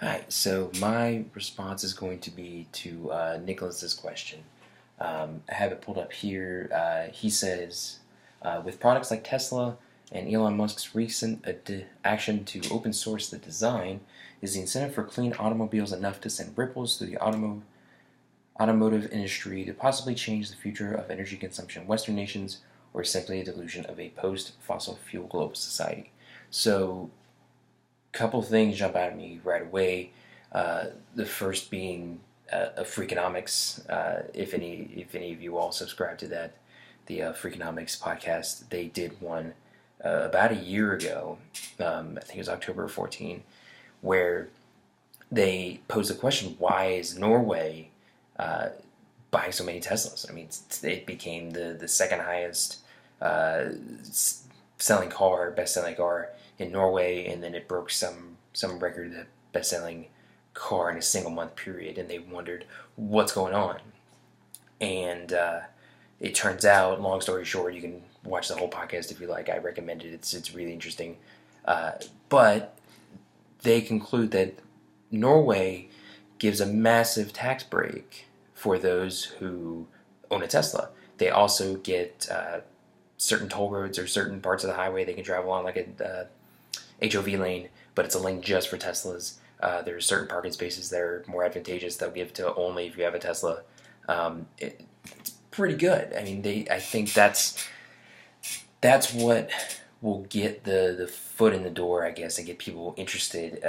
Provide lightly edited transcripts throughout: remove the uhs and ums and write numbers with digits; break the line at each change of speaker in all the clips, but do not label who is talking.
Hi, so my response is going to be to Nicholas's question. I have it pulled up here. He says, with products like Tesla and Elon Musk's recent action to open source the design, is the incentive for clean automobiles enough to send ripples through the automotive industry to possibly change the future of energy consumption in Western nations, or simply a delusion of a post-fossil fuel global society? So, couple things jump out at me right away. The first being of Freakonomics. If any of you all subscribe to that, the Freakonomics podcast, they did one about a year ago. I think it was October 14, where they posed the question: why is Norway buying so many Teslas? I mean, it became the second highest best-selling car in Norway, and then it broke some record, the best-selling car in a single month period, and they wondered what's going on. And it turns out, long story short, you can watch the whole podcast if you like. I recommend it. It's really interesting. But they conclude that Norway gives a massive tax break for those who own a Tesla. They also get certain toll roads or certain parts of the highway they can travel on, like a HOV lane, but it's a lane just for Teslas. There's certain parking spaces that are more advantageous. They'll give to only if you have a Tesla. It's pretty good. I mean, I think that's what will get the foot in the door, I guess, and get people interested.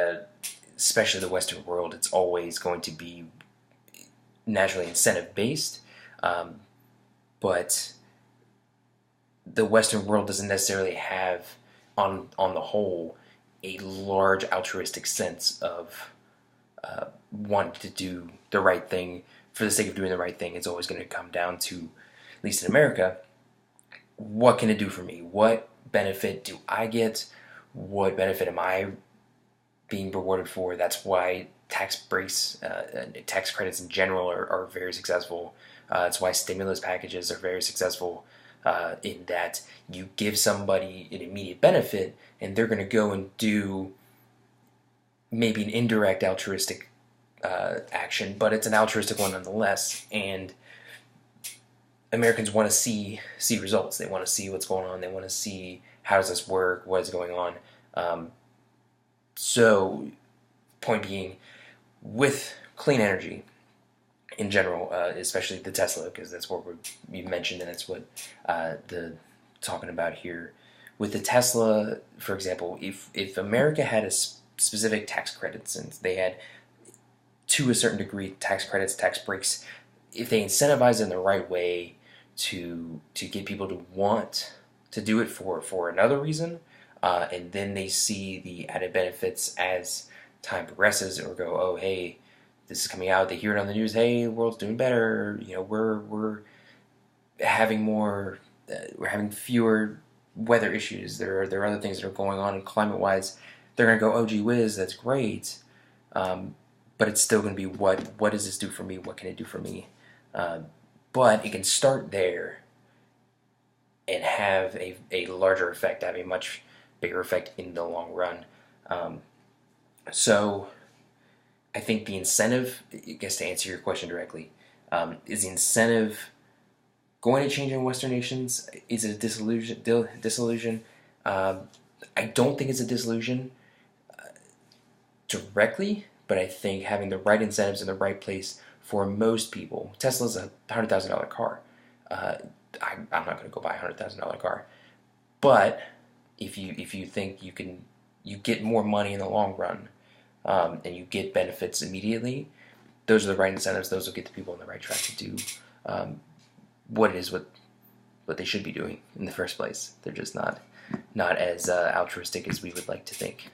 Especially the Western world, it's always going to be naturally incentive based, but the Western world doesn't necessarily have, on the whole, a large altruistic sense of wanting to do the right thing for the sake of doing the right thing. It's always going to come down to, at least in America, what can it do for me? What benefit do I get? What benefit am I being rewarded for? That's why tax breaks, tax credits in general are very successful. That's why stimulus packages are very successful. In that you give somebody an immediate benefit, and they're going to go and do maybe an indirect altruistic action, but it's an altruistic one nonetheless. And Americans want to see results. They want to see what's going on. They want to see, how does this work? What is going on? So, point being, with clean energy in general, especially the Tesla, because that's what you mentioned, and that's what the talking about here. With the Tesla, for example, if America had a specific tax credits, and they had, to a certain degree, tax credits, tax breaks, if they incentivize it in the right way to get people to want to do it for another reason, and then they see the added benefits as time progresses, or go, oh hey, this is coming out, they hear it on the news, hey, the world's doing better, we're having we're having fewer weather issues, there are other things that are going on, and climate-wise, they're going to go, oh gee whiz, that's great, but it's still going to be, what does this do for me, what can it do for me? But it can start there and have a larger effect, have a much bigger effect in the long run. So I think the incentive, I guess to answer your question directly, is the incentive going to change in Western nations? Is it a disillusion? I don't think it's a disillusion directly, but I think having the right incentives in the right place for most people. Tesla's a $100,000 car. I'm not going to go buy a $100,000 car, but if you think you get more money in the long run, and you get benefits immediately, those are the right incentives. Those will get the people on the right track to do what they should be doing in the first place. They're just not as altruistic as we would like to think.